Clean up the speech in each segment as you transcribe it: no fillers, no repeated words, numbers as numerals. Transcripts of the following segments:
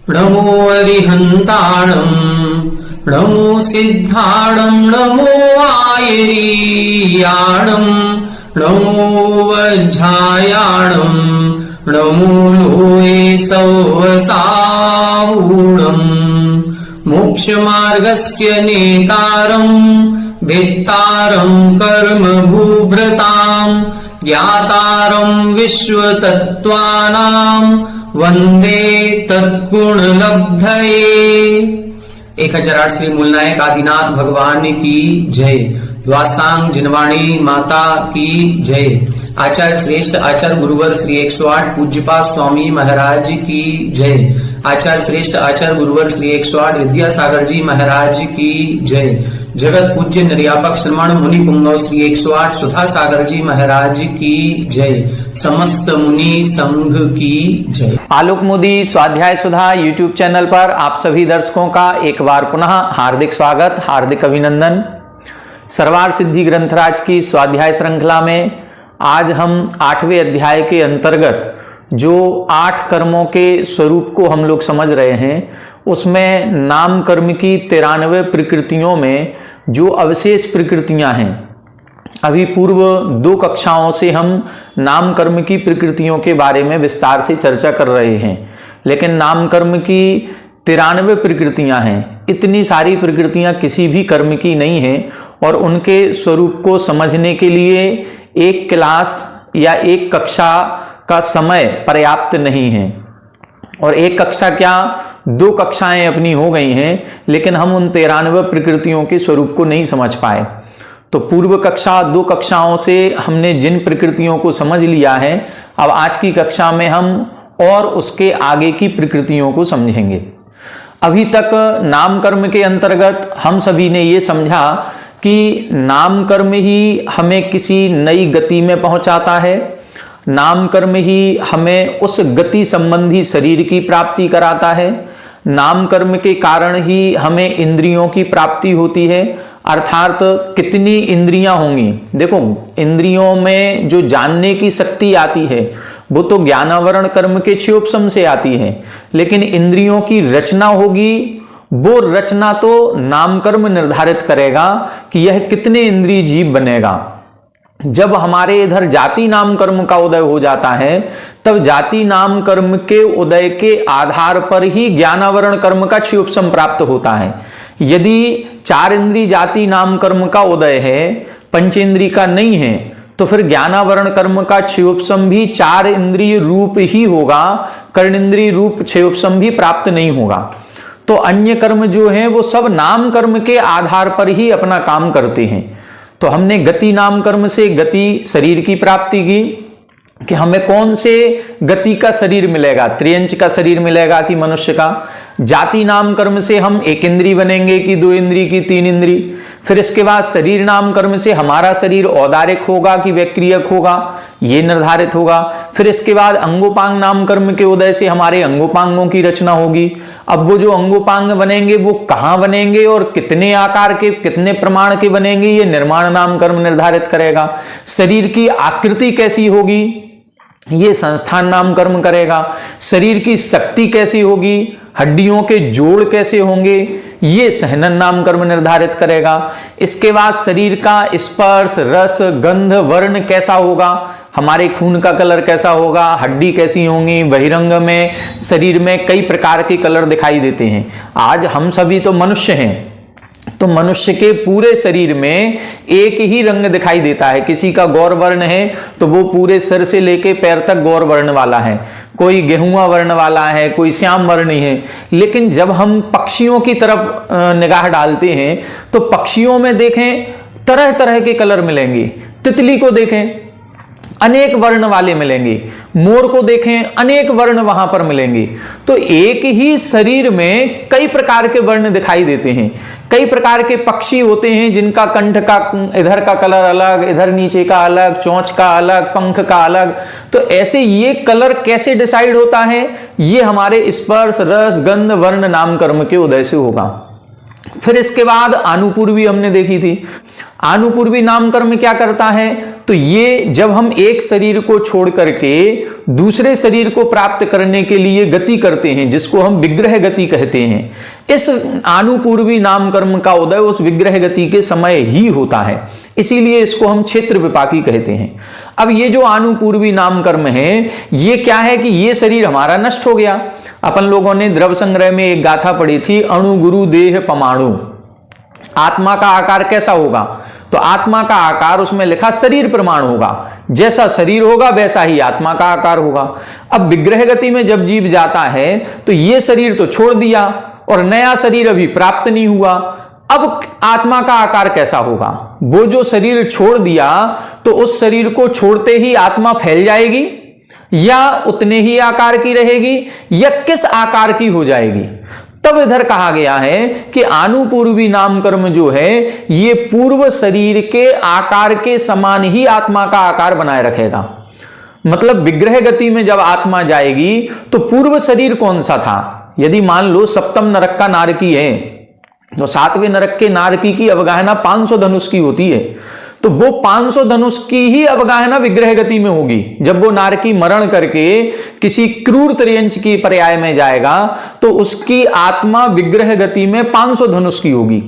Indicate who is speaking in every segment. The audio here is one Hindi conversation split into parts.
Speaker 1: नमो अरिहन्ताणं नमो सिद्धाणं नमो आयरीयाणं नमो वज्रायाणं नमो लोये सौवसावूणं मोक्षमार्गस्य नेतारं भेत्तारं कर्मभूभृतां ज्ञातारं विश्वतत्त्वानां वंदे तत्गुणलब्धये। 1008 श्री मूलनायक आदिनाथ भगवान की जय। द्वासांग जिनवाणी माता की जय। आचार्य श्रेष्ठ आचार्य गुरुवर श्री 108 पूज्यपाद स्वामी महाराज की जय। आचार्य श्रेष्ठ आचार्य गुरुवर श्री 108 विद्यासागर जी महाराज की जय। जगत पूज्य निर्यापक श्रमण मुनि पुंगव श्री 108 सुधा सागर जी महाराज की जय। समस्त मुनि संघ की जय।
Speaker 2: आलोक मोदी स्वाध्याय सुधा यूट्यूब चैनल पर आप सभी दर्शकों का एक बार पुनः हार्दिक स्वागत, हार्दिक अभिनंदन। सर्वार्थ सिद्धि ग्रंथराज की स्वाध्याय श्रृंखला में आज हम 8वें अध्याय के अंतर्गत जो 8 कर्मों के स्वरूप को हम लोग समझ रहे हैं, उसमें नाम कर्म की 93 प्रकृतियों में जो अवशेष प्रकृतियां हैं, अभी पूर्व 2 कक्षाओं से हम नाम कर्म की प्रकृतियों के बारे में विस्तार से चर्चा कर रहे हैं। लेकिन नाम कर्म की 93 प्रकृतियां हैं। इतनी सारी प्रकृतियां किसी भी कर्म की नहीं है और उनके स्वरूप को समझने के लिए एक क्लास या एक कक्षा का समय पर्याप्त नहीं है। और एक कक्षा क्या 2 कक्षाएं अपनी हो गई हैं, लेकिन हम उन 93 प्रकृतियों के स्वरूप को नहीं समझ पाए। तो पूर्व कक्षा 2 कक्षाओं से हमने जिन प्रकृतियों को समझ लिया है, अब आज की कक्षा में हम और उसके आगे की प्रकृतियों को समझेंगे। अभी तक नाम कर्म के अंतर्गत हम सभी ने ये समझा कि नाम कर्म ही हमें किसी नई गति में पहुंचाता है, नाम कर्म ही हमें उस गति संबंधी शरीर की प्राप्ति कराता है, नाम कर्म के कारण ही हमें इंद्रियों की प्राप्ति होती है। अर्थात कितनी इंद्रियां होंगी, देखो इंद्रियों में जो जानने की शक्ति आती है वो तो ज्ञानावरण कर्म के क्षयोपशम से आती है, लेकिन इंद्रियों की रचना होगी, वो रचना तो नाम कर्म निर्धारित करेगा कि यह कितने इंद्रिय जीव बनेगा। जब हमारे इधर जाति नाम कर्म का उदय हो जाता है, तब जाति नाम कर्म के उदय के आधार पर ही ज्ञानावरण कर्म का क्षयोपशम प्राप्त होता है। यदि 4 इंद्रिय जाति नाम कर्म का उदय है, पंचेंद्रिय का नहीं है, तो फिर ज्ञानावरण कर्म का क्षयोपशम भी 4 इंद्रिय रूप ही होगा, कर्णेंद्रिय रूप क्षयोपशम भी प्राप्त नहीं होगा। तो अन्य कर्म जो है वो सब नाम कर्म के आधार पर ही अपना काम करते हैं। तो हमने गति नाम कर्म से गति शरीर की प्राप्ति की कि हमें कौन से गति का शरीर मिलेगा, त्रियंच का शरीर मिलेगा कि मनुष्य का। जाति नाम कर्म से हम 1 इंद्रिय बनेंगे कि 2 इंद्रिय की 3 इंद्रिय। फिर इसके बाद शरीर नाम कर्म से हमारा शरीर औदारिक होगा कि वैक्रियक होगा, ये निर्धारित होगा। फिर इसके बाद अंगोपांग नाम कर्म के उदय से हमारे अंगोपांगों की रचना होगी। अब वो जो अंगोपांग बनेंगे वो कहाँ बनेंगे और कितने आकार के, कितने प्रमाण के बनेंगे, ये निर्माण नाम कर्म निर्धारित करेगा। शरीर की आकृति कैसी होगी, ये संस्थान नाम कर्म करेगा। शरीर की शक्ति कैसी होगी, हड्डियों के जोड़ कैसे होंगे, ये सहनन नाम कर्म निर्धारित करेगा। इसके बाद शरीर का स्पर्श, रस, गंध, वर्ण कैसा होगा, हमारे खून का कलर कैसा होगा, हड्डी कैसी होंगी। बहिरंग में शरीर में कई प्रकार के कलर दिखाई देते हैं। आज हम सभी तो मनुष्य हैं, तो मनुष्य के पूरे शरीर में एक ही रंग दिखाई देता है। किसी का गौर वर्ण है तो वो पूरे सिर से लेके पैर तक गौर वर्ण वाला है, कोई गेहुआ वर्ण वाला है, कोई श्याम वर्णी है। लेकिन जब हम पक्षियों की तरफ निगाह डालते हैं तो पक्षियों में देखें तरह तरह के कलर मिलेंगे। तितली को देखें अनेक वर्ण वाले मिलेंगे, मोर को देखें अनेक वर्ण वहां पर मिलेंगे। तो एक ही शरीर में कई प्रकार के वर्ण दिखाई देते हैं। कई प्रकार के पक्षी होते हैं जिनका कंठ का इधर का कलर अलग, इधर नीचे का अलग, चोंच का अलग, पंख का अलग। तो ऐसे ये कलर कैसे डिसाइड होता है, ये हमारे स्पर्श, रस, गंध, वर्ण नाम कर्म के उदय से होगा। फिर इसके बाद आनुपूर्वी हमने देखी थी। आनुपूर्वी नामकर्म क्या करता है? तो ये जब हम एक शरीर को छोड़ करके दूसरे शरीर को प्राप्त करने के लिए गति करते हैं, जिसको हम विग्रह गति कहते हैं, इस आनुपूर्वी नामकर्म का उदय उस विग्रह गति के समय ही होता है, इसीलिए इसको हम क्षेत्र विपाकी कहते हैं। अब ये जो आनुपूर्वी नामकर्म है, ये क्या है कि ये शरीर हमारा नष्ट हो गया। अपन लोगों ने द्रव संग्रह में एक गाथा पढ़ी थी, अणु गुरु देह परमाणु। आत्मा का आकार कैसा होगा? तो आत्मा का आकार उसमें लिखा शरीर प्रमाण होगा, जैसा शरीर होगा वैसा ही आत्मा का आकार होगा। अब विग्रह गति में जब जीव जाता है तो ये शरीर तो छोड़ दिया और नया शरीर अभी प्राप्त नहीं हुआ। अब आत्मा का आकार कैसा होगा? वो जो शरीर छोड़ दिया तो उस शरीर को छोड़ते ही आत्मा फैल जाएगी, या उतने ही आकार की रहेगी, या किस आकार की हो जाएगी? तब इधर कहा गया है कि आनुपूर्वी नामकर्म जो है ये पूर्व शरीर के आकार के समान ही आत्मा का आकार बनाए रखेगा। मतलब विग्रह गति में जब आत्मा जाएगी तो पूर्व शरीर कौन सा था? यदि मान लो सप्तम नरक का नारकी है तो सातवें नरक के नारकी की अवगाहना 500 धनुष की होती है, तो वो 500 धनुष की ही अवगाहना विग्रह गति में होगी। जब वो नारकी मरण करके किसी क्रूर त्रयंच की पर्याय में जाएगा तो उसकी आत्मा विग्रह गति में 500 धनुष की होगी।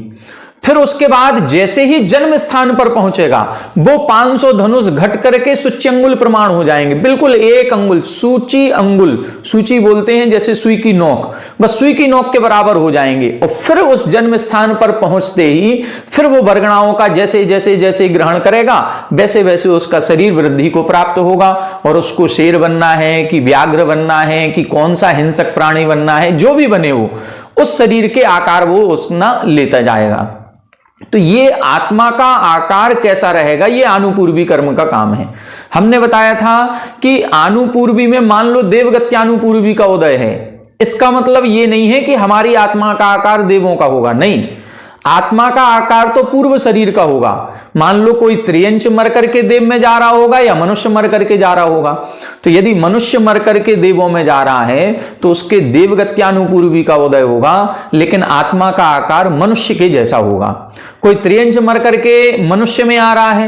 Speaker 2: फिर उसके बाद जैसे ही जन्म स्थान पर पहुंचेगा वो 500 धनुष घट करके सूची अंगुल प्रमाण हो जाएंगे, बिल्कुल एक अंगुल, सूची अंगुल, सूची बोलते हैं जैसे सुई की नोक, बस सुई की नोक के बराबर हो जाएंगे। और फिर उस जन्म स्थान पर पहुंचते ही फिर वो वर्गणाओं का जैसे जैसे जैसे ग्रहण करेगा वैसे वैसे उसका शरीर वृद्धि को प्राप्त होगा, और उसको शेर बनना है कि व्याघ्र बनना है कि कौन सा हिंसक प्राणी बनना है, जो भी बने वो उस शरीर के आकार वो उसना लेता जाएगा। तो ये आत्मा का आकार कैसा रहेगा, ये आनुपूर्वी कर्म का काम है। हमने बताया था कि आनुपूर्वी में मान लो देवगत्यानुपूर्वी का उदय है, इसका मतलब ये नहीं है कि हमारी आत्मा का आकार देवों का होगा, नहीं, आत्मा का आकार तो पूर्व शरीर का होगा। मान लो कोई त्रियंच मर करके देव में जा रहा होगा या मनुष्य मर करके जा रहा होगा, तो यदि मनुष्य मर करके देवों में जा रहा है तो उसके देवगत्यानुपूर्वी का उदय होगा, लेकिन आत्मा का आकार मनुष्य के जैसा होगा। कोई त्रियंच मर करके मनुष्य में आ रहा है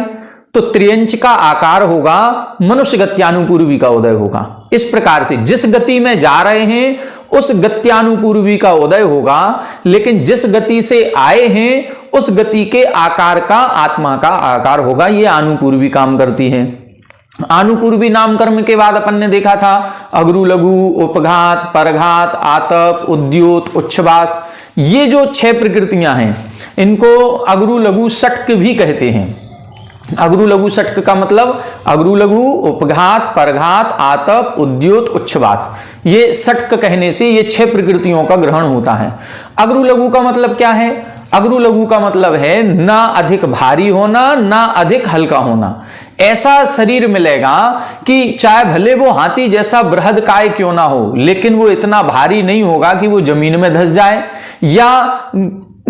Speaker 2: तो त्रियंच का आकार होगा, मनुष्य गत्यानुपूर्वी का उदय होगा। इस प्रकार से जिस गति में जा रहे हैं उस गत्यानुपूर्वी का उदय होगा, लेकिन जिस गति से आए हैं उस गति के आकार का आत्मा का आकार होगा। ये आनुपूर्वी काम करती है। आनुपूर्वी नामकर्म के बाद अपन ने देखा था अग्रु लघु, उपघात, परघात, आतप, उद्योत, उच्छ्वास, ये जो 6 प्रकृतियां हैं इनको अग्रु लघु षटक भी कहते हैं। अग्रु लघु षटक का मतलब अग्रु लघु, उपघात, परघात, आतप, उद्योत, उच्छ्वास, ये षटक कहने से ये 6 प्रकृतियों का ग्रहण होता है। अग्रु लघु का मतलब क्या है? अग्रु लघु का मतलब है ना अधिक भारी होना ना अधिक हल्का होना। ऐसा शरीर मिलेगा कि चाहे भले वो हाथी जैसा बृहदकाय क्यों ना हो, लेकिन वो इतना भारी नहीं होगा कि वो जमीन में धंस जाए, या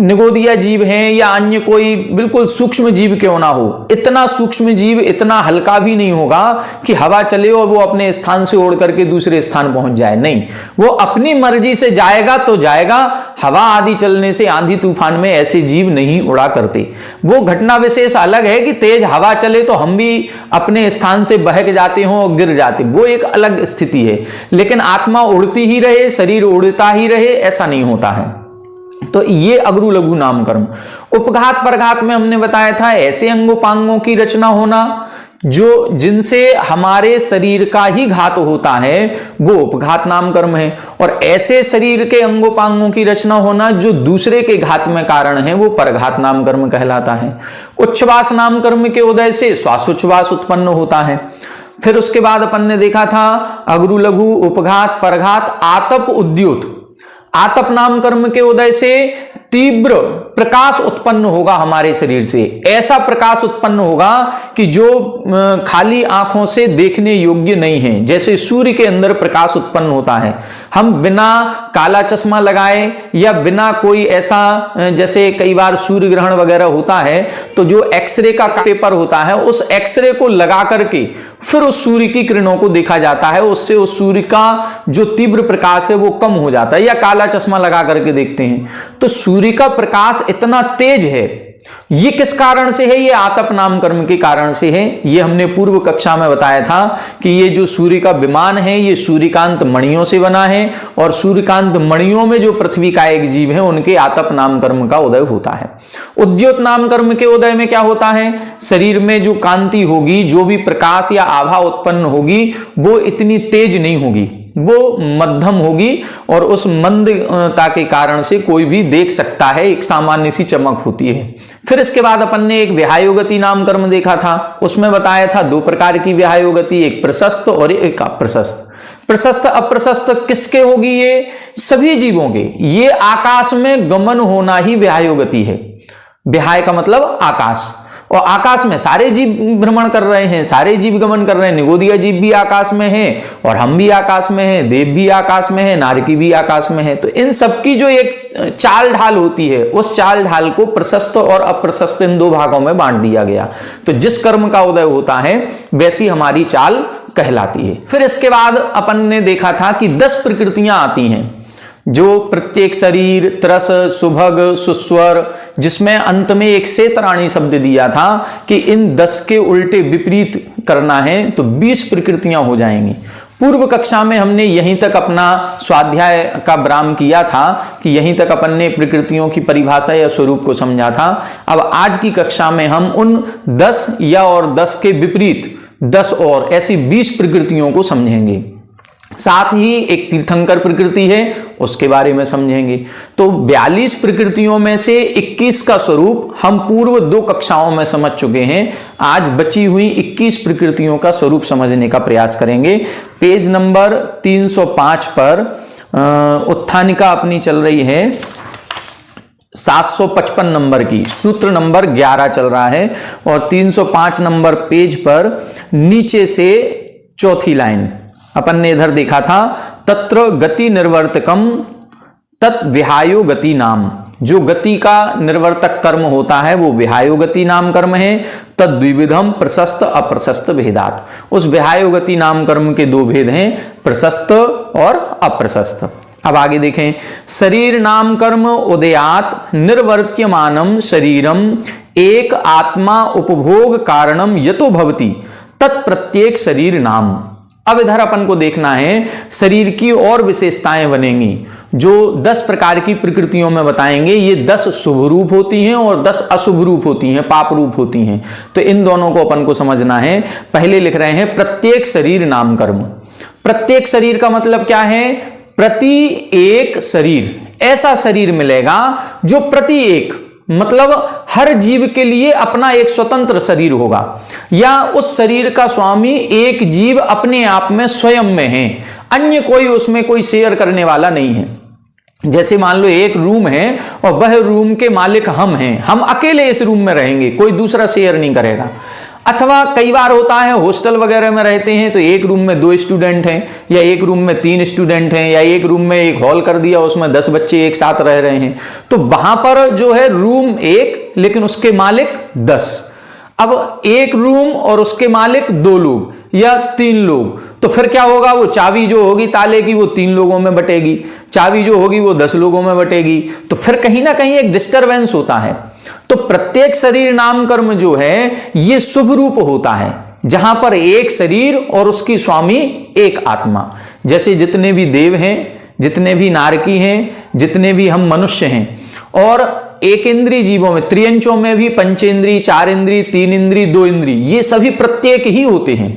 Speaker 2: निगोदिया जीव हैं या अन्य कोई बिल्कुल सूक्ष्म जीव क्यों ना हो, इतना सूक्ष्म जीव इतना हल्का भी नहीं होगा कि हवा चले और वो अपने स्थान से उड़ करके दूसरे स्थान पहुंच जाए, नहीं, वो अपनी मर्जी से जाएगा तो जाएगा। हवा आदि चलने से, आंधी तूफान में ऐसे जीव नहीं उड़ा करते। वो घटना विशेष अलग है कि तेज हवा चले तो हम भी अपने स्थान से बहक जाते हों और गिर जाते, वो एक अलग स्थिति है। लेकिन आत्मा उड़ती ही रहे, शरीर उड़ता ही रहे, ऐसा नहीं होता है। तो ये अग्रु लघु नामकर्म। उपघात परघात में हमने बताया था ऐसे अंगोपांगों की रचना होना जो जिनसे हमारे शरीर का ही घात होता है, वो उपघात नामकर्म है। और ऐसे शरीर के अंगोपांगों की रचना होना जो दूसरे के घात में कारण है, वो परघात नामकर्म कहलाता है। उच्छ्वास नामकर्म के उदय से श्वासोच्छ्वास उत्पन्न होता है। फिर उसके बाद अपन ने देखा था अग्रु लघु, उपघात, परघात, आतप, उद्योत। आतप नाम कर्म के उदय से तीव्र प्रकाश उत्पन्न होगा हमारे शरीर से। ऐसा प्रकाश उत्पन्न होगा कि जो खाली आंखों से देखने योग्य नहीं है, जैसे सूर्य के अंदर प्रकाश उत्पन्न होता है। हम बिना काला चश्मा लगाए या बिना कोई ऐसा, जैसे कई बार सूर्य ग्रहण वगैरह होता है तो जो एक्सरे का पेपर होता है उस एक्सरे को लगा करके फिर उस सूर्य की किरणों को देखा जाता है, उससे उस सूर्य का जो तीव्र प्रकाश है वो कम हो जाता है। या काला चश्मा लगा करके देखते हैं तो सूर्य का प्रकाश इतना तेज है ये किस कारण से है? ये आतप नाम कर्म के कारण से है। ये हमने पूर्व कक्षा में बताया था कि ये जो सूर्य का विमान है ये सूर्यकांत मणियों से बना है, और सूर्यकांत मणियों में जो पृथ्वी का एक जीव है उनके आतप नाम कर्म का उदय होता है। उद्योत नाम कर्म के उदय में क्या होता है? शरीर में जो कांति होगी, जो भी प्रकाश या आभा उत्पन्न होगी, वो इतनी तेज नहीं होगी, वो मध्यम होगी, और उस मंदता के कारण से कोई भी देख सकता है, एक सामान्य सी चमक होती है। फिर इसके बाद अपन ने एक विहायोगति नाम कर्म देखा था। उसमें बताया था दो प्रकार की विहायोगति, एक प्रशस्त और एक अप्रशस्त। प्रशस्त अप्रशस्त किसके होगी? ये सभी जीवों के। ये आकाश में गमन होना ही विहायोगति है। विहाय का मतलब आकाश, और आकाश में सारे जीव भ्रमण कर रहे हैं, सारे जीव गमन कर रहे हैं। निगोदिया जीव भी आकाश में है, और हम भी आकाश में हैं, देव भी आकाश में है, नारकी भी आकाश में है। तो इन सबकी जो एक चाल ढाल होती है, उस चाल ढाल को प्रशस्त और अप्रशस्त इन दो भागों में बांट दिया गया। तो जिस कर्म का उदय होता है वैसी हमारी चाल कहलाती है। फिर इसके बाद अपन ने देखा था कि 10 प्रकृतियां आती हैं, जो प्रत्येक शरीर, त्रस, सुभग, सुस्वर, जिसमें अंत में एक सेतराणी शब्द दिया था कि इन 10 के उल्टे विपरीत करना है तो 20 प्रकृतियां हो जाएंगी। पूर्व कक्षा में हमने यहीं तक अपना स्वाध्याय का विराम किया था कि यहीं तक अपन ने प्रकृतियों की परिभाषा या स्वरूप को समझा था। अब आज की कक्षा में हम उन 10 या और 10 के विपरीत 10 और ऐसी 20 प्रकृतियों को समझेंगे। साथ ही एक तीर्थंकर प्रकृति है, उसके बारे में समझेंगे। तो 42 प्रकृतियों में से 21 का स्वरूप हम पूर्व 2 कक्षाओं में समझ चुके हैं। आज बची हुई 21 प्रकृतियों का स्वरूप समझने का प्रयास करेंगे। पेज नंबर 305 पर उत्थानिका अपनी चल रही है 755 नंबर की, सूत्र नंबर 11 चल रहा है, और 305 नंबर पेज पर नीचे से चौथी लाइन अपन ने इधर देखा था, तत्र गति निर्वर्तकम तत् विहायो गति नाम। जो गति का निर्वर्तक कर्म होता है वो विहायो गति नाम कर्म है। तद द्विविधम प्रशस्त अप्रशस्त भेदात। उस विहायो गति नाम कर्म के 2 भेद हैं, प्रशस्त और अप्रशस्त। अब आगे देखें, शरीर नाम कर्म उदयात निर्वर्त्यमानम शरीरम एक आत्मा उपभोग कारणम यतो भवति तत्प्रत्येक शरीर नाम। अब इधर अपन को देखना है शरीर की और विशेषताएं बनेंगी जो 10 प्रकार की प्रकृतियों में बताएंगे। ये 10 शुभ रूप होती हैं और 10 अशुभ रूप होती हैं, पाप रूप होती हैं। तो इन दोनों को अपन को समझना है। पहले लिख रहे हैं प्रत्येक शरीर नाम कर्म। प्रत्येक शरीर का मतलब क्या है? प्रति एक शरीर, ऐसा शरीर मिलेगा जो प्रति एक मतलब हर जीव के लिए अपना एक स्वतंत्र शरीर होगा, या उस शरीर का स्वामी एक जीव अपने आप में स्वयं में है, अन्य कोई उसमें कोई शेयर करने वाला नहीं है। जैसे मान लो एक रूम है और वह रूम के मालिक हम हैं, हम अकेले इस रूम में रहेंगे, कोई दूसरा शेयर नहीं करेगा। अथवा कई बार होता है हॉस्टल वगैरह में रहते हैं तो एक रूम में 2 स्टूडेंट हैं, या एक रूम में 3 स्टूडेंट हैं, या एक रूम में एक हॉल कर दिया उसमें 10 बच्चे एक साथ रह रहे हैं। तो वहां पर जो है रूम एक लेकिन उसके मालिक 10। अब एक रूम और उसके मालिक 2 लोग या 3 लोग, तो फिर क्या होगा? वो चाबी जो होगी ताले की वो 3 लोगों में बटेगी, चाबी जो होगी वो 10 लोगों में बटेगी। तो फिर कहीं ना कहीं एक डिस्टरबेंस होता है। तो प्रत्येक शरीर नाम कर्म जो है ये शुभ रूप होता है, जहां पर एक शरीर और उसकी स्वामी एक आत्मा। जैसे जितने भी देव हैं, जितने भी नारकी हैं, जितने भी हम मनुष्य हैं, और एक इंद्रिय जीवों में, त्रियंचों में भी पंचेंद्रिय, 4 इंद्रिय, 3 इंद्रिय, 2 इंद्रिय, ये सभी प्रत्येक ही होते हैं।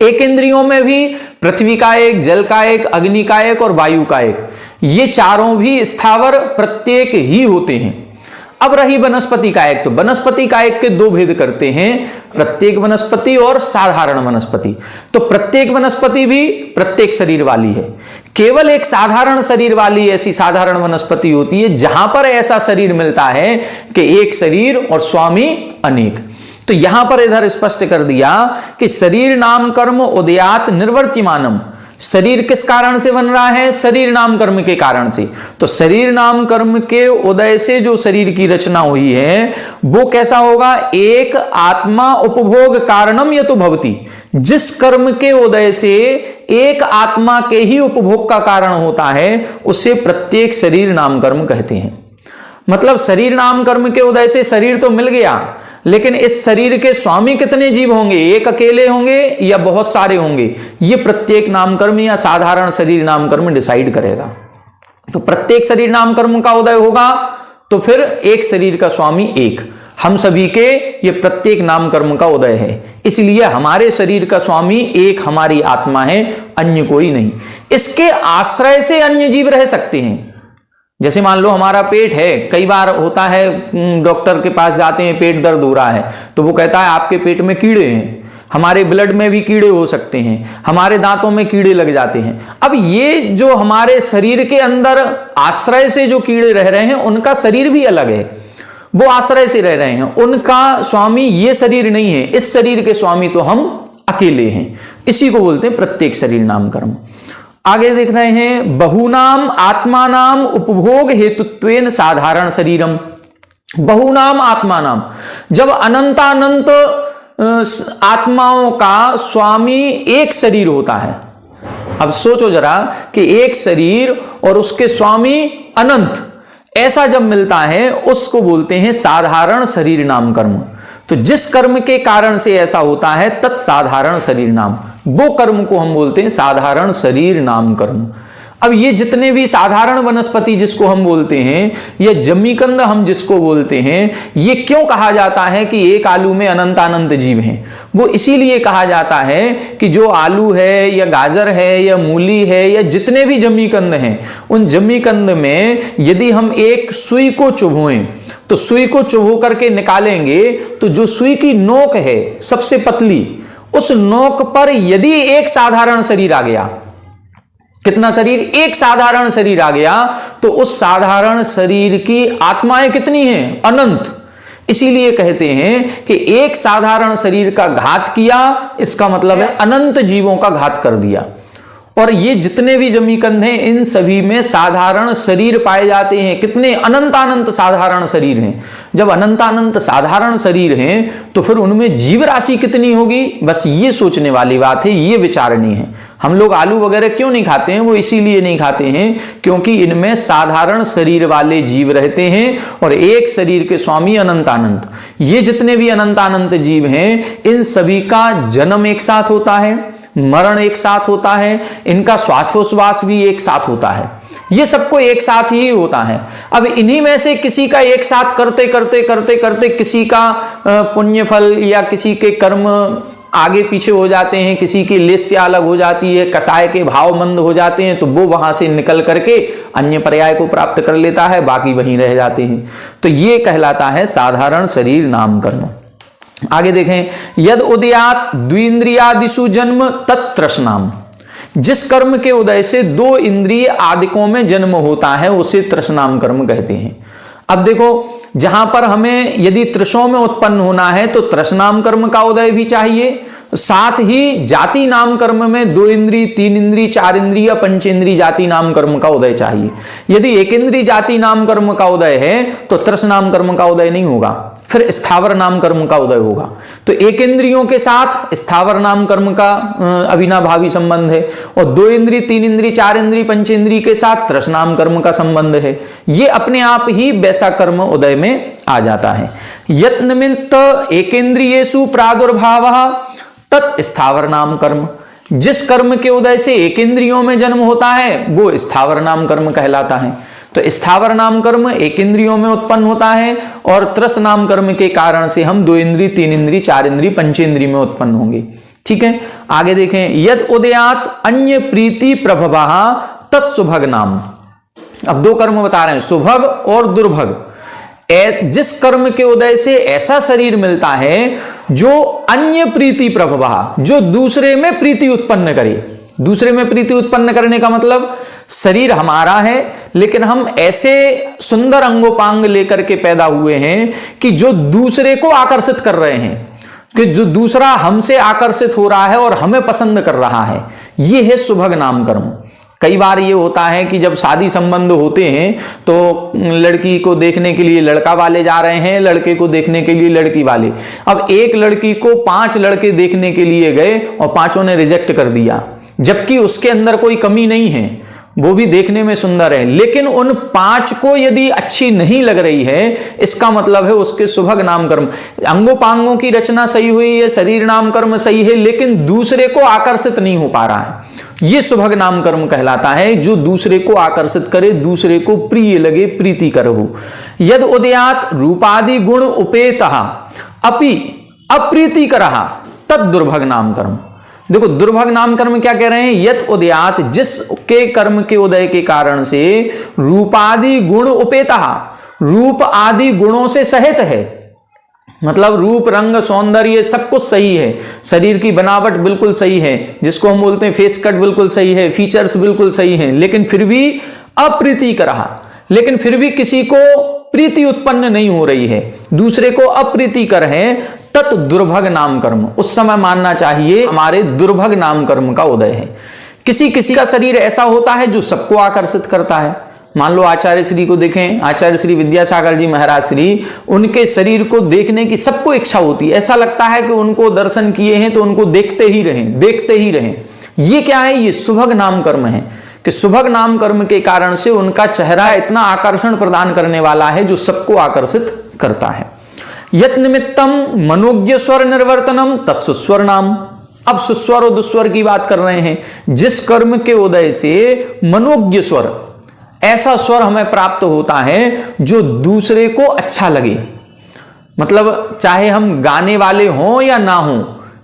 Speaker 2: एक इंद्रियों में भी पृथ्वी का एक, जल का एक, अग्नि का एक और वायु का एक, ये चारों भी स्थावर प्रत्येक ही होते हैं। अब रही वनस्पति कायक, तो वनस्पति कायक के 2 भेद करते हैं, प्रत्येक वनस्पति और साधारण वनस्पति। तो प्रत्येक वनस्पति भी प्रत्येक शरीर वाली है। केवल एक साधारण शरीर वाली ऐसी साधारण वनस्पति होती है जहां पर ऐसा शरीर मिलता है कि एक शरीर और स्वामी अनेक। तो यहां पर इधर स्पष्ट कर दिया कि शरीर नाम कर्म उदयात निर्वर्त्यमानम। शरीर किस कारण से बन रहा है? शरीर नाम कर्म के कारण से। तो शरीर नाम कर्म के उदय से जो शरीर की रचना हुई है वो कैसा होगा? एक आत्मा उपभोग कारणम यतो भवति। जिस कर्म के उदय से एक आत्मा के ही उपभोग का कारण होता है उसे प्रत्येक शरीर नाम कर्म कहते हैं। मतलब शरीर नाम कर्म के उदय से शरीर तो मिल गया, लेकिन इस शरीर के स्वामी कितने जीव होंगे, एक अकेले होंगे या बहुत सारे होंगे, ये प्रत्येक नाम कर्म या साधारण शरीर नाम कर्म डिसाइड करेगा। तो प्रत्येक शरीर नाम कर्म का उदय होगा तो फिर एक शरीर का स्वामी एक, हम सभी के ये प्रत्येक नाम कर्म का उदय है, इसलिए हमारे शरीर का स्वामी एक हमारी आत्मा है, अन्य कोई नहीं। इसके आश्रय से अन्य जीव रह सकते हैं। जैसे मान लो हमारा पेट है, कई बार होता है डॉक्टर के पास जाते हैं, पेट दर्द हो रहा है तो वो कहता है आपके पेट में कीड़े हैं, हमारे ब्लड में भी कीड़े हो सकते हैं, हमारे दांतों में कीड़े लग जाते हैं। अब ये जो हमारे शरीर के अंदर आश्रय से जो कीड़े रह रहे हैं उनका शरीर भी अलग है, वो आश्रय से रह रहे हैं, उनका स्वामी ये शरीर नहीं है, इस शरीर के स्वामी तो हम अकेले हैं। इसी को बोलते हैं प्रत्येक शरीर नाम कर्म। आगे देख रहे हैं, बहुनाम आत्मानाम उपभोग हेतुत्वेन साधारण शरीरम। बहुनाम आत्मानाम, जब अनंतानंत आत्माओं का स्वामी एक शरीर होता है। अब सोचो जरा कि एक शरीर और उसके स्वामी अनंत, ऐसा जब मिलता है उसको बोलते हैं साधारण शरीर नाम कर्म। तो जिस कर्म के कारण से ऐसा होता है तत्साधारण शरीर नाम, वो कर्म को हम बोलते हैं साधारण शरीर नाम कर्म। अब ये जितने भी साधारण वनस्पति जिसको हम बोलते हैं, या जमीकंद हम जिसको बोलते हैं, ये क्यों कहा जाता है कि एक आलू में अनंत अनंत जीव हैं? वो इसीलिए कहा जाता है कि जो आलू है या गाजर है या मूली है या जितने भी जमीकंद हैं, उन जमीकंद में यदि हम एक सुई को चुभोएं तो सुई को चुभो करके निकालेंगे तो जो सुई की नोक है सबसे पतली, उस नोक पर यदि एक साधारण शरीर आ गया, कितना शरीर? एक साधारण शरीर आ गया, तो उस साधारण शरीर की आत्माएं कितनी हैं? अनंत। इसीलिए कहते हैं कि एक साधारण शरीर का घात किया, इसका मतलब है अनंत जीवों का घात कर दिया। और ये जितने भी जमीकंद हैं इन सभी में साधारण शरीर पाए जाते हैं। कितने? अनंत अनंत साधारण शरीर हैं। जब अनंत अनंत साधारण शरीर हैं तो फिर उनमें जीव राशि कितनी होगी? बस ये सोचने वाली बात है, ये विचारनी है। हम लोग आलू वगैरह क्यों नहीं खाते हैं? वो इसीलिए नहीं खाते हैं क्योंकि इनमें साधारण शरीर वाले जीव रहते हैं और एक शरीर के स्वामी अनंत अनंत। ये जितने भी अनंत अनंत जीव हैं इन सभी का जन्म एक साथ होता है, मरण एक साथ होता है, इनका श्वासोश्वास भी एक साथ होता है, ये सबको एक साथ ही होता है। अब इन्हीं में से किसी का एक साथ करते करते करते करते किसी का पुण्य फल या किसी के कर्म आगे पीछे हो जाते हैं, किसी की लेस्या अलग हो जाती है, कसाय के भाव मंद हो जाते हैं, तो वो वहां से निकल करके अन्य पर्याय को प्राप्त कर लेता है, बाकी वहीं रह जाते हैं। तो ये कहलाता है साधारण शरीर नाम कर्म। आगे देखें, यद उदयात द्विंद्रियादिषु जन्म तत्तृष्णाम। जिस कर्म के उदय से दो इंद्रिय आदिकों में जन्म होता है उसे तृष्णाम कर्म कहते हैं। अब देखो, जहां पर हमें यदि तृषों में उत्पन्न होना है तो तृष्णाम कर्म का उदय भी चाहिए, साथ ही जाति नाम कर्म में 2 इंद्री, 3 इंद्री, 4 इंद्री या 5 इंद्री जाति नाम कर्म का उदय चाहिए। यदि 1 इंद्री जाति नाम कर्म का उदय है तो तृष्णाम कर्म का उदय नहीं होगा, फिर स्थावर नाम कर्म का उदय होगा। तो 1 इंद्रियों के साथ स्थावर नाम कर्म का अविनाभावी संबंध है और 2 इंद्री, 3 इंद्री, 4 इंद्री, 5 इंद्री के साथ तृष्णाम कर्म का संबंध है। ये अपने आप ही वैसा कर्म उदय में आ जाता है। यत् निमित्त एकेन्द्रियेषु प्रादुर्भावः तत् स्थावर नाम कर्म। जिस कर्म के उदय से 1 इंद्रियों में जन्म होता है वो स्थावर नाम कर्म कहलाता है। तो स्थावर नाम कर्म 1 इंद्रियों में उत्पन्न होता है और तृष नाम कर्म के कारण से हम 2 इंद्री, 3 इंद्री, 4 इंद्री, 5 इंद्री में उत्पन्न होंगे। ठीक है, आगे देखें, यद उदयात अन्य प्रीति प्रभवः तत्सुभग नाम। अब 2 कर्म बता रहे हैं, सुभग और दुर्भग। जिस कर्म के उदय से ऐसा शरीर मिलता है जो अन्य प्रीति प्रभवः, जो दूसरे में प्रीति उत्पन्न करे। दूसरे में प्रीति उत्पन्न करने का मतलब शरीर हमारा है लेकिन हम ऐसे सुंदर अंगोपांग लेकर के पैदा हुए हैं कि जो दूसरे को आकर्षित कर रहे हैं, कि जो दूसरा हमसे आकर्षित हो रहा है और हमें पसंद कर रहा है, ये है सुभग नाम कर्म। कई बार ये होता है कि जब शादी संबंध होते हैं तो लड़की को देखने के लिए लड़का वाले जा रहे हैं, लड़के को देखने के लिए लड़की वाले। अब एक लड़की को 5 लड़के देखने के लिए गए और 5ओं ने रिजेक्ट कर दिया, जबकि उसके अंदर कोई कमी नहीं है, वो भी देखने में सुंदर है, लेकिन उन 5 को यदि अच्छी नहीं लग रही है, इसका मतलब है उसके सुभग नाम कर्म, अंगोपांगों की रचना सही हुई है, शरीर नाम कर्म सही है, लेकिन दूसरे को आकर्षित नहीं हो पा रहा है। ये सुभग नाम कर्म कहलाता है, जो दूसरे को आकर्षित करे, दूसरे को प्रिय लगे, प्रीतिकर हो। यद उदयात रूपादि गुण उपेतः अपि अप्रीतिकरः तद दुर्भग नाम कर्म। देखो दुर्भग नाम कर्म क्या कह रहे हैं, यत उदयात, जिसके कर्म के उदय के कारण से रूपादि गुण उपेतः, रूप आदि गुणों से सहित है, मतलब रूप रंग सौंदर्य सब कुछ सही है, शरीर की बनावट बिल्कुल सही है, जिसको हम बोलते हैं फेस कट बिल्कुल सही है, फीचर्स बिल्कुल सही हैं, लेकिन फिर भी अप्रीतिकरः, लेकिन फिर भी किसी को प्रीति उत्पन्न नहीं हो रही है, दूसरे को अप्रीतिकर है, तत् दुर्भग नाम कर्म, उस समय मानना चाहिए हमारे दुर्भग नाम कर्म का उदय है। किसी किसी का शरीर ऐसा होता है जो सबको आकर्षित करता है। मान लो आचार्य श्री को देखें, आचार्य श्री विद्यासागर जी महाराज श्री, उनके शरीर को देखने की सबको इच्छा होती है, ऐसा लगता है कि उनको दर्शन किए हैं तो उनको देखते ही रहें, देखते ही रहें। ये क्या है, ये सुभग नाम कर्म है कि सुभग नाम कर्म के कारण से उनका चेहरा इतना आकर्षण प्रदान करने वाला है जो सबको आकर्षित करता है। यत निमित्तम मनोज्ञ स्वर निर्वर्तनम तत्सुस्वर नाम। अब सुस्वर और दुस्वर की बात कर रहे हैं। जिस कर्म के उदय से मनोज्ञ स्वर, ऐसा स्वर हमें प्राप्त होता है जो दूसरे को अच्छा लगे, मतलब चाहे हम गाने वाले हों या ना हों,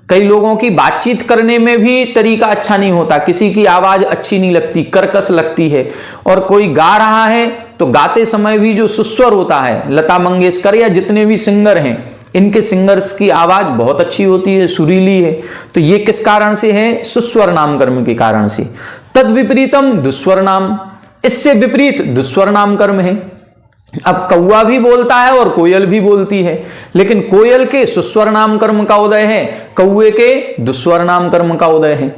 Speaker 2: कई लोगों की बातचीत करने में भी तरीका अच्छा नहीं होता, किसी की आवाज अच्छी नहीं लगती, कर्कश लगती है, और कोई गा रहा है तो गाते समय भी जो सुस्वर होता है, लता मंगेशकर या जितने भी सिंगर हैं, इनके सिंगर्स की आवाज बहुत अच्छी होती है, सुरीली है, तो ये किस कारण से है, सुस्वर नाम कर्म के कारण से। तद विपरीतम दुस्वर नाम, इससे विपरीत दुस्वर नाम कर्म है। अब कौवा भी बोलता है और कोयल भी बोलती है, लेकिन कोयल के सुस्वर नाम कर्म का उदय है, कौवे के दुस्वर नाम कर्म का उदय है।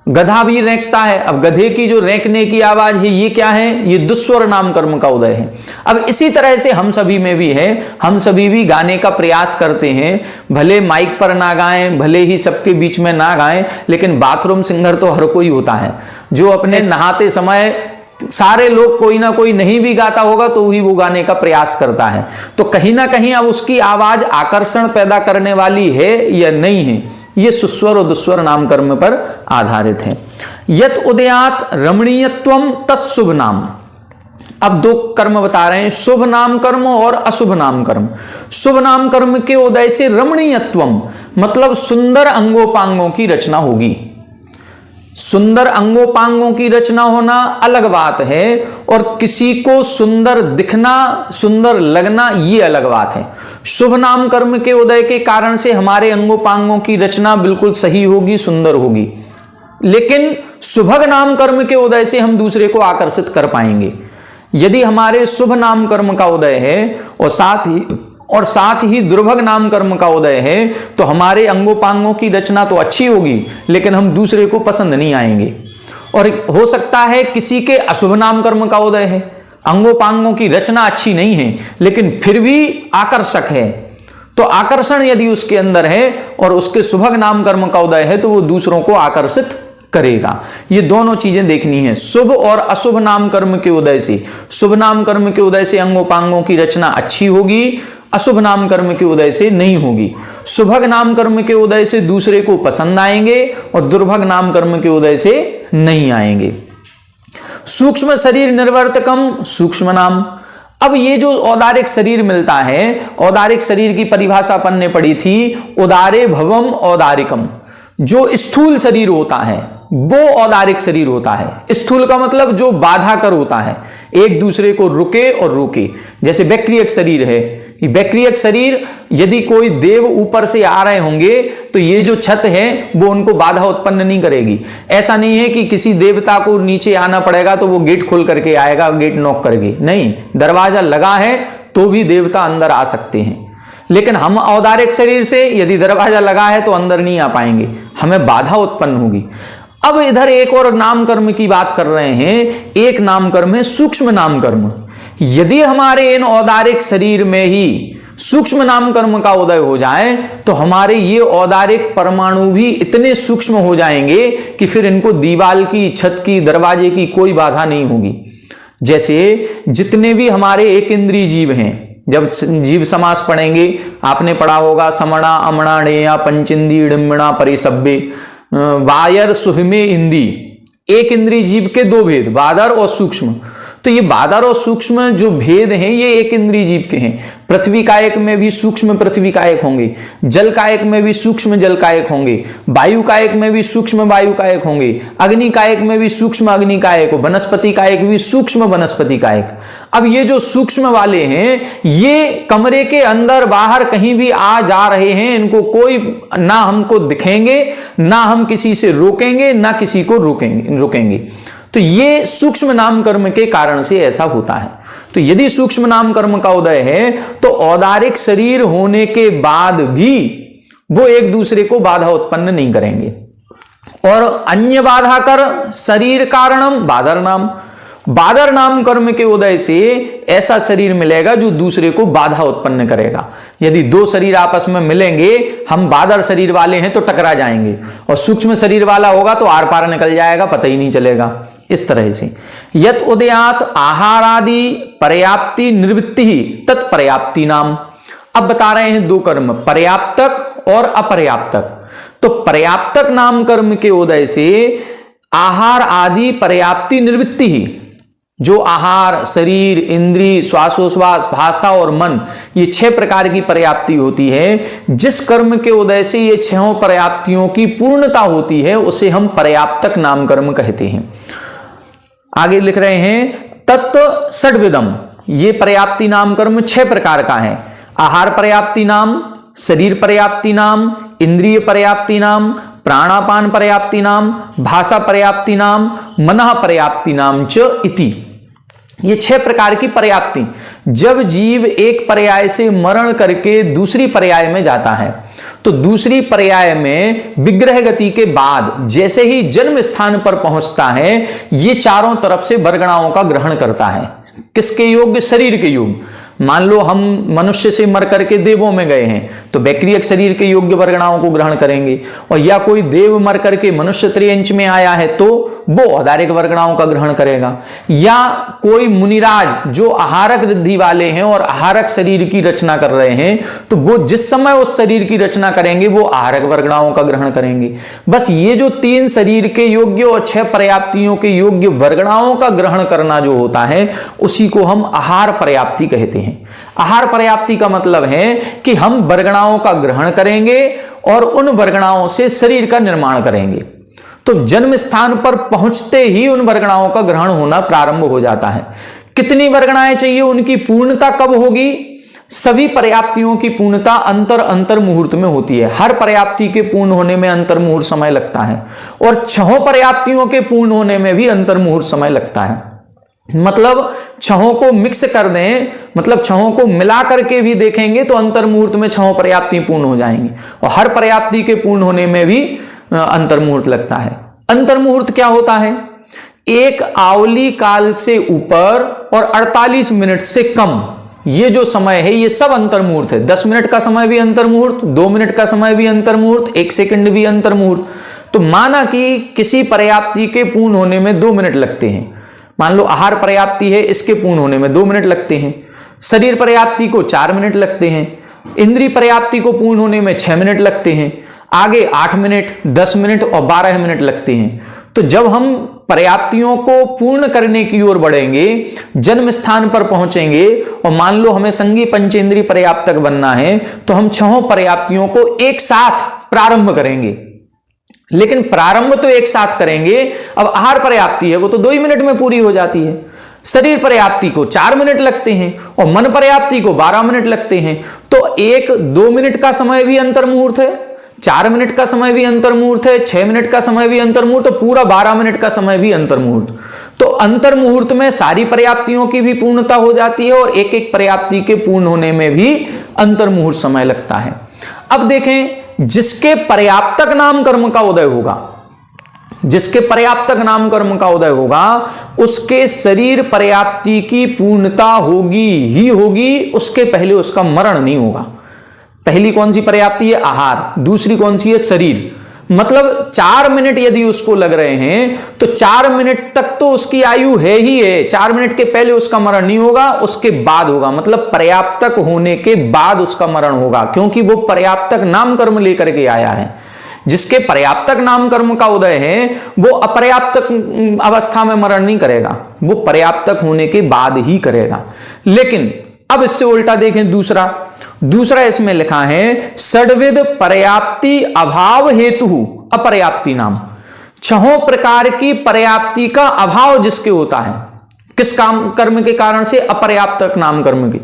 Speaker 2: गधा भी रेंकता है, अब गधे की जो रेंकने की आवाज है ये क्या है, ये दुस्वर नाम कर्म का उदय है। अब इसी तरह से हम सभी में भी है, हम सभी भी गाने का प्रयास करते हैं, भले माइक पर ना गाएं, भले ही सबके बीच में ना गाएं, लेकिन बाथरूम सिंगर तो हर कोई होता है, जो अपने नहाते समय सारे लोग, कोई ना कोई नहीं भी गाता होगा तो ही वो गाने का प्रयास करता है, तो कहीं ना कहीं अब उसकी आवाज आकर्षण पैदा करने वाली है या नहीं है, ये सुस्वर और दुस्वर नाम कर्म पर आधारित है। यत उदयात रमणीयत्वम तत्शुभ नाम। अब 2 कर्म बता रहे हैं, शुभ नाम कर्म और अशुभ नाम कर्म। शुभ नाम कर्म के उदय से रमणीयत्वम, मतलब सुंदर अंगोपांगों की रचना होगी। सुंदर अंगोपांगों की रचना होना अलग बात है, और किसी को सुंदर दिखना, सुंदर लगना, ये अलग बात है। शुभ नाम कर्म के उदय के कारण से हमारे अंगोपांगों की रचना बिल्कुल सही होगी, सुंदर होगी, लेकिन शुभग नाम कर्म के उदय से हम दूसरे को आकर्षित कर पाएंगे। यदि हमारे शुभ नाम कर्म का उदय है और साथ ही दुर्भग नाम कर्म का उदय है, तो हमारे अंगोपांगों की रचना तो अच्छी होगी, लेकिन हम दूसरे को पसंद नहीं आएंगे। और हो सकता है किसी के अशुभ नाम कर्म का उदय है, अंगोपांगों की रचना अच्छी नहीं है, लेकिन फिर भी आकर्षक है, तो आकर्षण यदि उसके अंदर है और उसके शुभग नाम कर्म का उदय है तो वो दूसरों को आकर्षित करेगा। ये दोनों चीजें देखनी है। शुभ और अशुभ नाम कर्म के उदय से, शुभ नाम कर्म के उदय से अंगोपांगों की रचना अच्छी होगी, अशुभ नाम कर्म के उदय से नहीं होगी। शुभग नाम कर्म के उदय से दूसरे को पसंद आएंगे और दुर्भग नाम कर्म के उदय से नहीं आएंगे। सूक्ष्म शरीर निर्वर्तकम सूक्ष्म नाम। अब ये जो औदारिक शरीर मिलता है, औदारिक शरीर की परिभाषा अपन ने पढ़ी थी, उदारे भवम औदारिकम। जो स्थूल शरीर होता है वो औदारिक शरीर होता है। स्थूल का मतलब जो बाधा कर होता है, एक दूसरे को रुके और रोके। जैसे वैक्रियक शरीर है, वैक्रियक शरीर, यदि कोई देव ऊपर से आ रहे होंगे तो ये जो छत है वो उनको बाधा उत्पन्न नहीं करेगी। ऐसा नहीं है कि किसी देवता को नीचे आना पड़ेगा तो वो गेट खोल करके आएगा, गेट नॉक करके, नहीं, दरवाजा लगा है तो भी देवता अंदर आ सकते हैं। लेकिन हम औदारिक शरीर से यदि दरवाजा लगा है तो अंदर नहीं आ पाएंगे, हमें बाधा उत्पन्न होगी। अब इधर एक और नाम कर्म की बात कर रहे हैं। एक नाम कर्म है सूक्ष्म नाम कर्म। यदि हमारे इन औदारिक शरीर में ही सूक्ष्म नाम कर्म का उदय हो जाए तो हमारे ये औदारिक परमाणु भी इतने सूक्ष्म हो जाएंगे कि फिर इनको दीवाल की, छत की, दरवाजे की कोई बाधा नहीं होगी। जैसे जितने भी हमारे एक इंद्रिय जीव हैं, जब जीव समास पढ़ेंगे आपने पढ़ा होगा, समणा अमणा नेया पंचिंदी डिम्बणा परिसभ्य वायर सुहमे इंदी। एक इंद्रिय जीव के दो भेद, बादर और सूक्ष्म। तो ये बादर और सूक्ष्म जो भेद हैं ये एक इंद्रिय जीव के हैं। पृथ्वी कायक में भी सूक्ष्म पृथ्वी कायक होंगे, जल कायक में भी सूक्ष्म जल कायक होंगे, वायु कायक में भी सूक्ष्म वायु कायक होंगे, अग्नि कायक में भी सूक्ष्म अग्नि कायक, वनस्पति कायक भी सूक्ष्म वनस्पति कायक। अब ये जो सूक्ष्म वाले हैं ये कमरे के अंदर बाहर कहीं भी आ जा रहे हैं, इनको कोई ना हमको दिखेंगे, ना हम किसी से रोकेंगे, ना किसी को रोकेंगे। तो ये सूक्ष्म नाम कर्म के कारण से ऐसा होता है। तो यदि सूक्ष्म नाम कर्म का उदय है तो औदारिक शरीर होने के बाद भी वो एक दूसरे को बाधा उत्पन्न नहीं करेंगे। और अन्य बाधा कर शरीर कारणम बादर नाम कर्म के उदय से ऐसा शरीर मिलेगा जो दूसरे को बाधा उत्पन्न करेगा। यदि दो शरीर आपस में मिलेंगे, हम बादर शरीर वाले हैं तो टकरा जाएंगे, और सूक्ष्म शरीर वाला होगा तो आर पार निकल जाएगा, पता ही नहीं चलेगा। इस तरह से यत उदयात आहार आदि पर्याप्ति निवृत्ति ही तत्पर्याप्ति नाम। अब बता रहे हैं दो कर्म, पर्याप्तक और अपर्याप्तक। तो पर्याप्तक नाम कर्म के उदय से आहार आदि पर्याप्ति निवृत्ति ही, जो आहार, शरीर, इंद्रिय, श्वासोश्वास, भाषा और मन, ये 6 प्रकार की पर्याप्ति होती है। जिस कर्म के उदय से ये 6 पर्याप्तियों की पूर्णता होती है उसे हम पर्याप्तक नाम कर्म कहते हैं। आगे लिख रहे हैं तत्व षड्विदम। ये पर्याप्ति नाम कर्म 6 प्रकार का है। आहार पर्याप्ति नाम, शरीर पर्याप्ति नाम, इंद्रिय पर्याप्ति नाम, प्राणापान पर्याप्ति नाम, भाषा पर्याप्ति नाम, मनः पर्याप्ति नाम च इति। ये 6 प्रकार की पर्याप्ति। जब जीव एक पर्याय से मरण करके दूसरी पर्याय में जाता है तो दूसरी पर्याय में विग्रह गति के बाद जैसे ही जन्म स्थान पर पहुंचता है ये चारों तरफ से वर्गणाओं का ग्रहण करता है। किसके योग्य? शरीर के योग्य। मान लो हम मनुष्य से मर करके देवों में गए हैं तो बैक्रियक शरीर के योग्य वर्गणाओं को ग्रहण करेंगे, और या कोई देव मर करके मनुष्य त्रियंच में आया है तो वो औदारिक वर्गणाओं का ग्रहण करेगा, या कोई मुनिराज जो आहारक रिद्धि वाले हैं और आहारक शरीर की रचना कर रहे हैं तो वो जिस समय उस शरीर की रचना करेंगे वो आहारक वर्गणाओं का ग्रहण करेंगे। बस ये जो 3 शरीर के योग्य और 6 पर्याप्तियों के योग्य वर्गणाओं का ग्रहण करना जो होता है उसी को हम आहार पर्याप्ति कहते हैं। आहार पर्याप्ति का मतलब है कि हम वर्गणाओं का ग्रहण करेंगे और उन वर्गणाओं से शरीर का निर्माण करेंगे। तो जन्म स्थान पर पहुंचते ही उन वर्गणाओं का ग्रहण होना प्रारंभ हो जाता है। कितनी वर्गणाएं चाहिए, उनकी पूर्णता कब होगी? सभी पर्याप्तियों की पूर्णता अंतर मुहूर्त में होती है। हर पर्याप्ति के पूर्ण होने में अंतर मुहूर्त समय लगता है, और 6 पर्याप्तियों के पूर्ण होने में भी अंतर मुहूर्त समय लगता है। मतलब 6 को मिक्स कर दें, मतलब 6 को मिला करके भी देखेंगे तो अंतर मुहूर्त में 6 पर्याप्ति पूर्ण हो जाएंगी, और हर पर्याप्ति के पूर्ण होने में भी अंतर मुहूर्त लगता है। अंतर मुहूर्त क्या होता है? एक आवली काल से ऊपर और 48 मिनट से कम, ये जो समय है ये सब अंतर मुहूर्त है। 10 मिनट का समय भी अंतर मुहूर्त, 2 मिनट का समय भी अंतर मुहूर्त, 1 सेकंड भी अंतर मुहूर्त। तो माना कि किसी पर्याप्ति के पूर्ण होने में 2 मिनट लगते हैं, मान लो आहार पर्याप्ति है, इसके पूर्ण होने में 2 मिनट लगते हैं, शरीर पर्याप्ति को 4 मिनट लगते हैं, इंद्रिय पर्याप्ति को पूर्ण होने में 6 मिनट लगते हैं, आगे 8 मिनट, 10 मिनट और 12 मिनट लगते हैं। तो जब हम पर्याप्तियों को पूर्ण करने की ओर बढ़ेंगे, जन्म स्थान पर पहुंचेंगे, और मान लो हमें संगी पंचेंद्रिय पर्याप्तक बनना है तो हम 6 पर्याप्तियों को एक साथ प्रारंभ करेंगे। लेकिन प्रारंभ तो एक साथ करेंगे। अब आहार पर्याप्ति है वो तो 2 ही मिनट में पूरी हो जाती है, शरीर पर्याप्ति को 4 मिनट लगते हैं, और मन पर्याप्ति को 12 मिनट लगते हैं। तो 1-2 मिनट का समय भी अंतर मुहूर्त है, 4 मिनट का समय भी अंतर मुहूर्त है, 6 मिनट का समय भी अंतर मुहूर्त, तो पूरा 12 मिनट का समय भी अंतर मुहूर्त। तो अंतर मुहूर्त में सारी पर्याप्तियों की भी पूर्णता हो जाती है, और एक एक पर्याप्ति के पूर्ण होने में भी अंतर मुहूर्त समय लगता है। अब देखें, जिसके पर्याप्तक नाम कर्म का उदय होगा, जिसके पर्याप्तक नाम कर्म का उदय होगा उसके शरीर पर्याप्ति की पूर्णता होगी ही होगी, उसके पहले उसका मरण नहीं होगा। पहली कौन सी पर्याप्ति है? आहार। दूसरी कौन सी है? शरीर। मतलब 4 मिनट यदि उसको लग रहे हैं तो 4 मिनट तक तो उसकी आयु है ही है। 4 मिनट के पहले उसका मरण नहीं होगा, उसके बाद होगा। मतलब पर्याप्तक होने के बाद उसका मरण होगा, क्योंकि वो पर्याप्तक नाम कर्म लेकर के आया है। जिसके पर्याप्तक नाम कर्म का उदय है वो अपर्याप्तक अवस्था में मरण नहीं करेगा, वो पर्याप्तक होने के बाद ही करेगा। लेकिन अब इससे उल्टा देखें, दूसरा इसमें लिखा है षड्विध पर्याप्ति अभाव हेतु अपर्याप्ति नाम। 6 प्रकार की पर्याप्ति का अभाव जिसके होता है, किस काम कर्म के कारण से? अपर्याप्तक नाम कर्म की।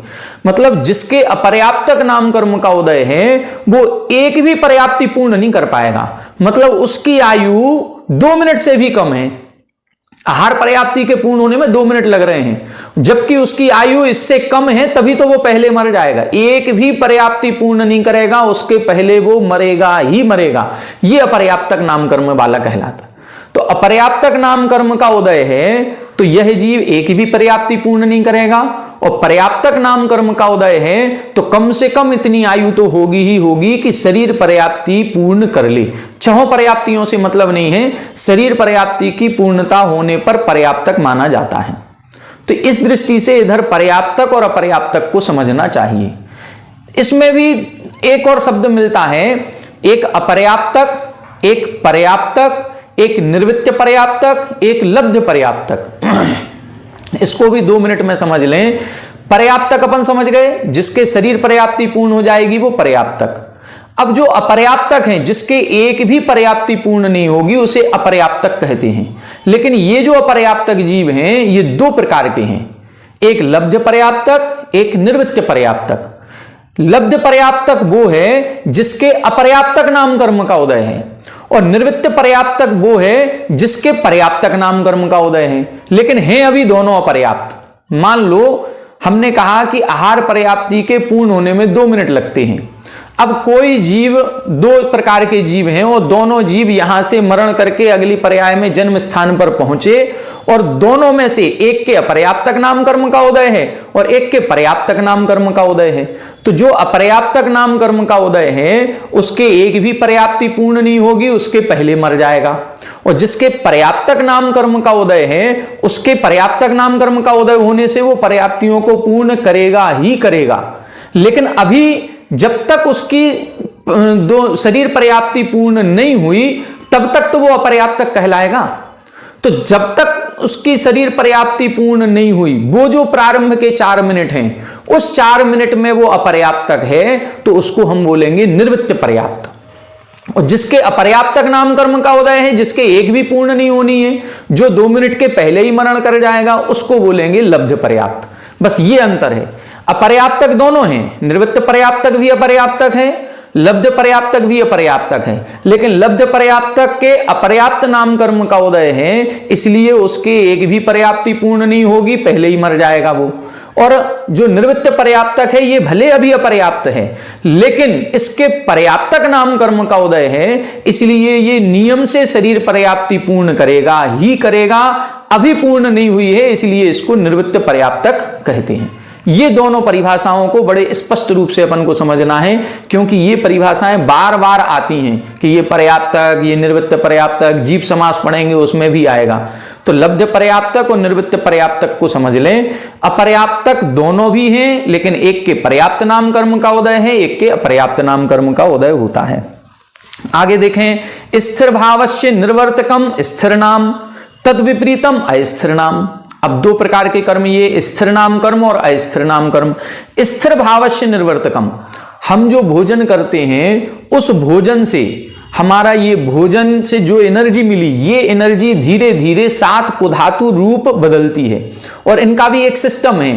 Speaker 2: मतलब जिसके अपर्याप्तक नाम कर्म का उदय है वो एक भी पर्याप्ति पूर्ण नहीं कर पाएगा। मतलब उसकी आयु 2 मिनट से भी कम है। आहार पर्याप्ति के पूर्ण होने में 2 मिनट लग रहे हैं, जबकि उसकी आयु इससे कम है, तभी तो वो पहले मर जाएगा। एक भी पर्याप्ति पूर्ण नहीं करेगा, उसके पहले वो मरेगा ही मरेगा। ये अपर्याप्तक नाम कर्म वाला कहलाता। तो अपर्याप्तक नाम कर्म का उदय है तो यह जीव एक भी पर्याप्ति पूर्ण नहीं करेगा, और पर्याप्तक नाम कर्म का उदय है तो कम से कम इतनी आयु तो होगी ही होगी कि शरीर पर्याप्ति पूर्ण कर ले। 6 पर्याप्तियों से मतलब नहीं है, शरीर पर्याप्ति की पूर्णता होने पर पर्याप्तक माना जाता है। तो इस दृष्टि से इधर पर्याप्तक और अपर्याप्तक को समझना चाहिए। इसमें भी एक और शब्द मिलता है, एक अपर्याप्तक, एक पर्याप्तक, एक निर्वित्त पर्याप्तक, एक लब्ध पर्याप्तक। इसको भी 2 मिनट में समझ लें। पर्याप्तक अपन समझ गए, जिसके शरीर पर्याप्ति पूर्ण हो जाएगी वो पर्याप्तक। अब जो अपर्याप्तक हैं, जिसके एक भी पर्याप्ति पूर्ण नहीं होगी, उसे अपर्याप्तक कहते हैं। लेकिन ये जो अपर्याप्तक जीव हैं ये 2 प्रकार के हैं, एक लब्ध पर्याप्तक, एक निर्वित्त पर्याप्तक। लब्ध पर्याप्तक वो है जिसके अपर्याप्तक नाम कर्म का उदय है, और निर्वित्त पर्याप्तक वो है जिसके पर्याप्तक नाम कर्म का उदय है, लेकिन हैं अभी दोनों अपर्याप्त। मान लो हमने कहा कि आहार पर्याप्ति के पूर्ण होने में 2 मिनट लगते हैं। अब कोई जीव, 2 प्रकार के जीव हैं, और दोनों जीव यहां से मरण करके अगली पर्याय में जन्म स्थान पर पहुंचे, और दोनों में से एक के अपर्याप्तक नाम कर्म का उदय है और एक के पर्याप्तक नाम कर्म का उदय है। तो जो अपर्याप्तक नाम कर्म का उदय है उसके एक भी पर्याप्ति पूर्ण नहीं होगी, उसके पहले मर जाएगा। और जिसके पर्याप्तक नाम कर्म का उदय है उसके पर्याप्तक नाम कर्म का उदय होने से वो पर्याप्तियों को पूर्ण करेगा ही करेगा। लेकिन अभी जब तक उसकी 2 शरीर पर्याप्ति पूर्ण नहीं हुई तब तक तो वो अपर्याप्तक कहलाएगा। तो जब तक उसकी शरीर पर्याप्ति पूर्ण नहीं हुई, वो जो प्रारंभ के 4 मिनट हैं, उस 4 मिनट में वो अपर्याप्तक है, तो उसको हम बोलेंगे निर्वित्त पर्याप्त। और जिसके अपर्याप्तक नाम कर्म का उदय है, जिसके एक भी पूर्ण नहीं होनी है, जो 2 मिनट के पहले ही मरण कर जाएगा, उसको बोलेंगे लब्ध पर्याप्त। बस ये अंतर है। अपर्याप्तक दोनों हैं, निर्वित्त पर्याप्तक भी अपर्याप्तक है, लब्ध पर्याप्तक भी अपर्याप्तक है। लेकिन लब्ध पर्याप्तक के अपर्याप्त नाम कर्म का उदय है, इसलिए उसके एक भी पर्याप्ति पूर्ण नहीं होगी, पहले ही मर जाएगा वो। और जो निर्वित्त पर्याप्तक है ये भले अभी अपर्याप्त है, लेकिन इसके पर्याप्तक नाम कर्म का उदय है, इसलिए ये नियम से शरीर पर्याप्ति पूर्ण करेगा ही करेगा। अभी पूर्ण नहीं हुई है, इसलिए इसको निर्वित्त पर्याप्तक कहते हैं। ये दोनों परिभाषाओं को बड़े स्पष्ट रूप से अपन को समझना है, क्योंकि ये परिभाषाएं बार बार आती हैं कि ये पर्याप्तक, ये निर्वित्त पर्याप्तक, जीव समास पढ़ेंगे उसमें भी आएगा। तो लब्ध पर्याप्तक और निर्वित्त पर्याप्तक को समझ लें। अपर्याप्तक दोनों भी हैं, लेकिन एक के पर्याप्त नाम कर्म का उदय है, एक के अपर्याप्त नाम कर्म का उदय होता है। आगे देखें, स्थिर भावस्य निर्वर्तकम स्थिर नाम, तद विपरीतम अस्थिर नाम। अब 2 प्रकार के कर्म, ये स्थिर नाम कर्म और अस्थिर नाम कर्म। स्थिर भावस्य निर्वर्तकम, हम जो भोजन करते हैं उस भोजन से हमारा, ये भोजन से जो एनर्जी मिली, ये एनर्जी धीरे धीरे 7 कुधातु रूप बदलती है। और इनका भी एक सिस्टम है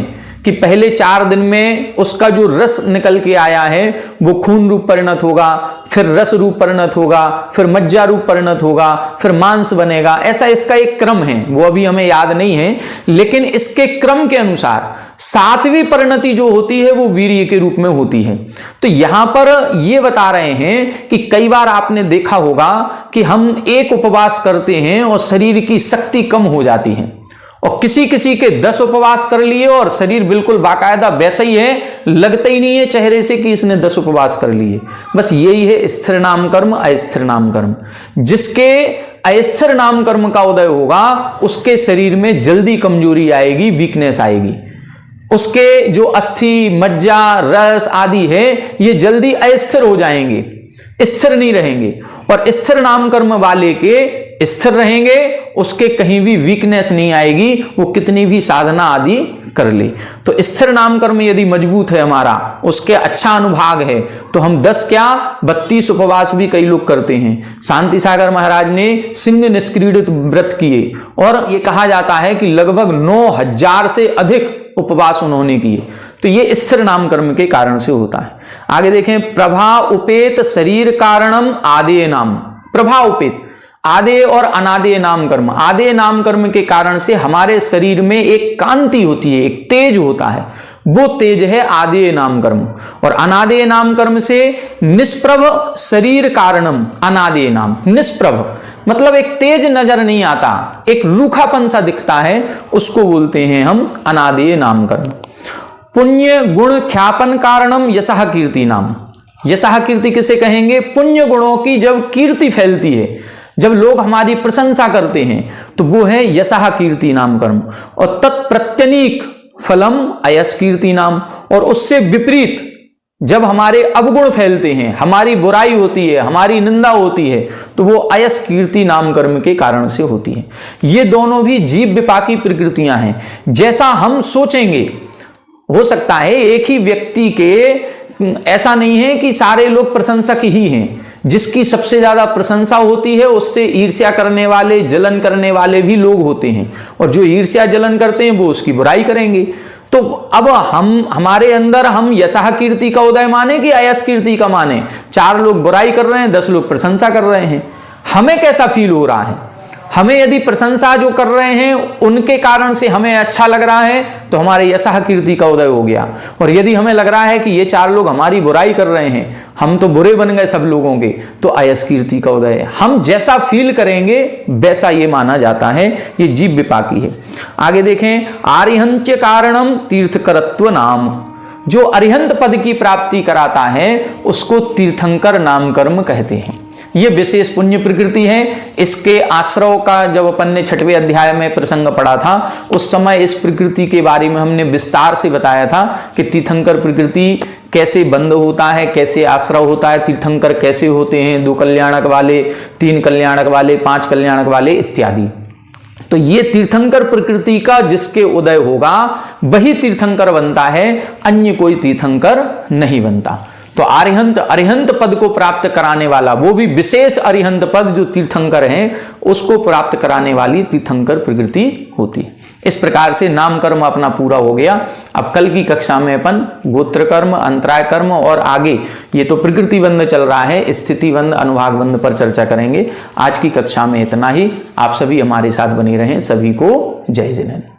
Speaker 2: कि पहले 4 दिन में उसका जो रस निकल के आया है वो खून रूप परिणत होगा, फिर रस रूप परिणत होगा, फिर मज्जा रूप परिणत होगा, फिर मांस बनेगा। ऐसा इसका एक क्रम है, वो अभी हमें याद नहीं है, लेकिन इसके क्रम के अनुसार 7वीं परिणति जो होती है वो वीर्य के रूप में होती है। तो यहां पर ये बता रहे हैं कि कई बार आपने देखा होगा कि हम एक उपवास करते हैं और शरीर की शक्ति कम हो जाती है, और किसी किसी के 10 उपवास कर लिए और शरीर बिल्कुल बाकायदा वैसा ही है, लगता ही नहीं है चेहरे से कि इसने 10 उपवास कर लिए। बस यही है स्थिर नाम कर्म, अस्थिर नाम कर्म। जिसके अस्थिर नाम कर्म का उदय होगा उसके शरीर में जल्दी कमजोरी आएगी, वीकनेस आएगी। उसके जो अस्थि, मज्जा, रस आदि है ये जल्दी अस्थिर हो जाएंगे, स्थिर नहीं रहेंगे। और स्थिर नाम कर्म वाले के स्थिर रहेंगे, उसके कहीं भी वीकनेस नहीं आएगी, वो कितनी भी साधना आदि कर ले। तो स्थिर नाम कर्म यदि मजबूत है हमारा, उसके अच्छा अनुभाग है, तो हम 10 क्या 32 उपवास भी कई लोग करते हैं। शांति सागर महाराज ने सिंह निष्क्रीडित व्रत किए, और ये कहा जाता है कि लगभग 9000 से अधिक उपवास उन्होंने किए। तो ये स्थिर नाम कर्म के कारण से होता है। आगे देखें, प्रभा उपेत शरीर कारणम आदेय नाम। प्रभा उपेत, आदेय और अनादेय नाम कर्म। आदेय नाम कर्म के कारण से हमारे शरीर में एक कांति होती है, एक तेज होता है, वो तेज है आदेय नाम कर्म। और अनादेय नाम कर्म से निष्प्रभ शरीर कारणम अनादेय नाम। निष्प्रभ मतलब एक तेज नजर नहीं आता, एक रूखापन सा दिखता है, उसको बोलते हैं हम अनादेय नाम कर्म। पुण्य गुण ख्यापन कारणम यशः कीर्ति नाम। यशः कीर्ति किसे कहेंगे? पुण्य गुणों की जब कीर्ति फैलती है, जब लोग हमारी प्रशंसा करते हैं, तो वो है यशः कीर्ति नाम कर्म। और तत्प्रत्यनीक फलम अयस कीर्ति नाम। और उससे विपरीत जब हमारे अवगुण फैलते हैं, हमारी बुराई होती है, हमारी निंदा होती है, तो वो अयस कीर्ति नाम कर्म के कारण से होती है। ये दोनों भी जीव विपाकी प्रकृतियां हैं। जैसा हम सोचेंगे, हो सकता है एक ही व्यक्ति के ऐसा नहीं है कि सारे लोग प्रशंसक ही हैं। जिसकी सबसे ज्यादा प्रशंसा होती है उससे ईर्ष्या करने वाले, जलन करने वाले भी लोग होते हैं, और जो ईर्ष्या जलन करते हैं वो उसकी बुराई करेंगे। तो अब हमारे अंदर हम यशः कीर्ति का उदय माने कि अयस कीर्ति का माने? 4 लोग बुराई कर रहे हैं, 10 लोग प्रशंसा कर रहे हैं, हमें कैसा फील हो रहा है? हमें यदि प्रशंसा जो कर रहे हैं उनके कारण से हमें अच्छा लग रहा है तो हमारे यशः कीर्ति का उदय हो गया। और यदि हमें लग रहा है कि ये 4 लोग हमारी बुराई कर रहे हैं, हम तो बुरे बन गए सब लोगों के, तो अयस कीर्ति का उदय है। हम जैसा फील करेंगे वैसा ये माना जाता है, ये जीव विपाकी है। आगे देखें, आर्यहंत्य कारणम तीर्थकरत्व नाम। जो अरिहंत पद की प्राप्ति कराता है उसको तीर्थंकर नाम कर्म कहते हैं। ये विशेष पुण्य प्रकृति है। इसके आश्रव का जब अपन ने 6वें अध्याय में प्रसंग पढ़ा था, उस समय इस प्रकृति के बारे में हमने विस्तार से बताया था कि तीर्थंकर प्रकृति कैसे बंद होता है, कैसे आश्रव होता है, तीर्थंकर कैसे होते हैं, 2 कल्याणक वाले, 3 कल्याणक वाले, 5 कल्याणक वाले इत्यादि। तो ये तीर्थंकर प्रकृति का जिसके उदय होगा वही तीर्थंकर बनता है, अन्य कोई तीर्थंकर नहीं बनता। तो अरिहंत पद को प्राप्त कराने वाला, वो भी विशेष अरिहंत पद जो तीर्थंकर हैं, उसको प्राप्त कराने वाली तीर्थंकर प्रकृति होती है। इस प्रकार से नाम कर्म अपना पूरा हो गया। अब कल की कक्षा में अपन गोत्र कर्म, अंतराय कर्म और आगे ये तो प्रकृति बंध चल रहा है, स्थिति बंध, अनुभाग बंध पर चर्चा करेंगे। आज की कक्षा में इतना ही। आप सभी हमारे साथ बने रहें। सभी को जय जिनेन्द्र।